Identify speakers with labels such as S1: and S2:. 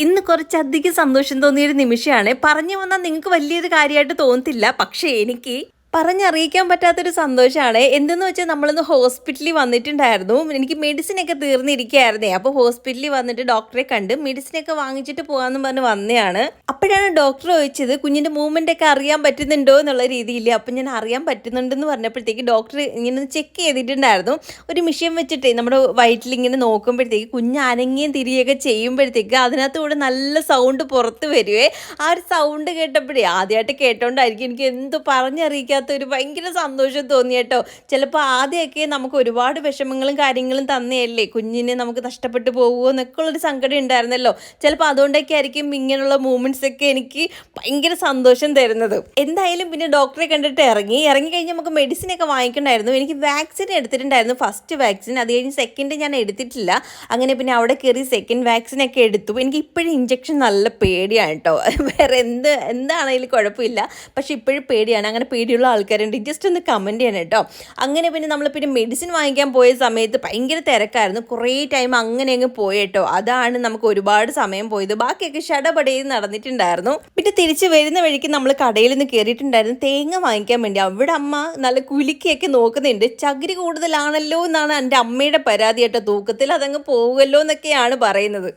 S1: ഇന്ന് കുറച്ചധികം സന്തോഷം തോന്നിയൊരു നിമിഷമാണ്. പറഞ്ഞു വന്നാൽ നിങ്ങൾക്ക് വലിയൊരു കാര്യമായിട്ട് തോന്നത്തില്ല. പക്ഷേ എനിക്ക് പറഞ്ഞറിയിക്കാൻ പറ്റാത്തൊരു സന്തോഷമാണ്. എന്തെന്ന് വെച്ചാൽ നമ്മളിന്ന് ഹോസ്പിറ്റലിൽ വന്നിട്ടുണ്ടായിരുന്നു. എനിക്ക് മെഡിസിനൊക്കെ തീർന്നിരിക്കുകയായിരുന്നേ. അപ്പോൾ ഹോസ്പിറ്റലിൽ വന്നിട്ട് ഡോക്ടറെ കണ്ട് മെഡിസിനൊക്കെ വാങ്ങിച്ചിട്ട് പോകാമെന്ന് പറഞ്ഞ് വന്നതാണ്. അപ്പോഴാണ് ഡോക്ടർ ചോദിച്ചത് കുഞ്ഞിൻ്റെ മൂവ്മെൻ്റ് ഒക്കെ അറിയാൻ പറ്റുന്നുണ്ടോ എന്നുള്ള രീതിയിൽ. അപ്പം ഞാൻ അറിയാൻ പറ്റുന്നുണ്ടെന്ന് പറഞ്ഞപ്പോഴത്തേക്ക് ഡോക്ടർ ഇങ്ങനെ ചെക്ക് ചെയ്തിട്ടുണ്ടായിരുന്നു. ഒരു മെഷീൻ വെച്ചിട്ടേ നമ്മുടെ വയറ്റിലിങ്ങനെ നോക്കുമ്പോഴത്തേക്ക് കുഞ്ഞ് അനങ്ങിയും തിരികെയൊക്കെ ചെയ്യുമ്പോഴത്തേക്ക് അതിനകത്തൂടെ നല്ല സൗണ്ട് പുറത്ത് വരുവേ. ആ ഒരു സൗണ്ട് കേട്ടപ്പോഴേ ആദ്യമായിട്ട് കേട്ടോണ്ടായിരിക്കും എനിക്ക് എന്തോ പറഞ്ഞറിയിക്കാത്ത ഒരു ഭയങ്കര സന്തോഷം തോന്നി കേട്ടോ. ചിലപ്പോൾ ആദ്യമൊക്കെ നമുക്ക് ഒരുപാട് വിഷമങ്ങളും കാര്യങ്ങളും തന്നെയല്ലേ കുഞ്ഞിനെ നമുക്ക് നഷ്ടപ്പെട്ടു പോകുമോ എന്നൊക്കെ ഉള്ളൊരു സങ്കടം ഉണ്ടായിരുന്നല്ലോ. ചിലപ്പോൾ അതുകൊണ്ടൊക്കെ ആയിരിക്കും ഇങ്ങനെയുള്ള മൂമെൻറ്റ്സ് ഒക്കെ എനിക്ക് ഭയങ്കര സന്തോഷം തരുന്നത്. എന്തായാലും പിന്നെ ഡോക്ടറെ കണ്ടിട്ട് ഇറങ്ങി കഴിഞ്ഞ് നമുക്ക് മെഡിസിനൊക്കെ വാങ്ങിക്കണ്ടായിരുന്നു. എനിക്ക് വാക്സിൻ എടുത്തിട്ടുണ്ടായിരുന്നു, ഫസ്റ്റ് വാക്സിൻ. അത് കഴിഞ്ഞ് സെക്കൻഡ് ഞാൻ എടുത്തിട്ടില്ല. അങ്ങനെ പിന്നെ അവിടെ കയറി സെക്കൻഡ് വാക്സിനൊക്കെ എടുത്തു. എനിക്ക് ഇപ്പോഴും ഇഞ്ചക്ഷൻ നല്ല പേടിയാണ് കേട്ടോ. വേറെ എന്താണെങ്കിലും കുഴപ്പമില്ല, പക്ഷെ ഇപ്പോഴും പേടിയാണ്. അങ്ങനെ പേടിയുള്ള ആൾക്കാരുണ്ട്, ജസ്റ്റ് ഒന്ന് കമൻറ്റ് ചെയ്യണം കേട്ടോ. അങ്ങനെ പിന്നെ നമ്മൾ പിന്നെ മെഡിസിൻ വാങ്ങിക്കാൻ പോയ സമയത്ത് ഭയങ്കര തിരക്കായിരുന്നു. കുറേ ടൈം അങ്ങനെ അങ്ങ് പോയി കേട്ടോ. അതാണ് നമുക്ക് ഒരുപാട് സമയം പോയത്. ബാക്കിയൊക്കെ ഷടപടയിൽ നടന്നിട്ടുണ്ടായിരുന്നു. പിന്നെ തിരിച്ച് വരുന്ന വഴിക്ക് നമ്മൾ കടയിൽ നിന്ന് കയറിയിട്ടുണ്ടായിരുന്നു തേങ്ങ വാങ്ങിക്കാൻ വേണ്ടി. അവിടെ അമ്മ നല്ല കുലുക്കിയൊക്കെ നോക്കുന്നുണ്ട്. ചകിരി കൂടുതലാണല്ലോ എന്നാണ് എൻ്റെ അമ്മയുടെ പരാതി കേട്ടോ. തൂക്കത്തിൽ അതങ്ങ് പോകുമല്ലോ എന്നൊക്കെയാണ് പറയുന്നത്.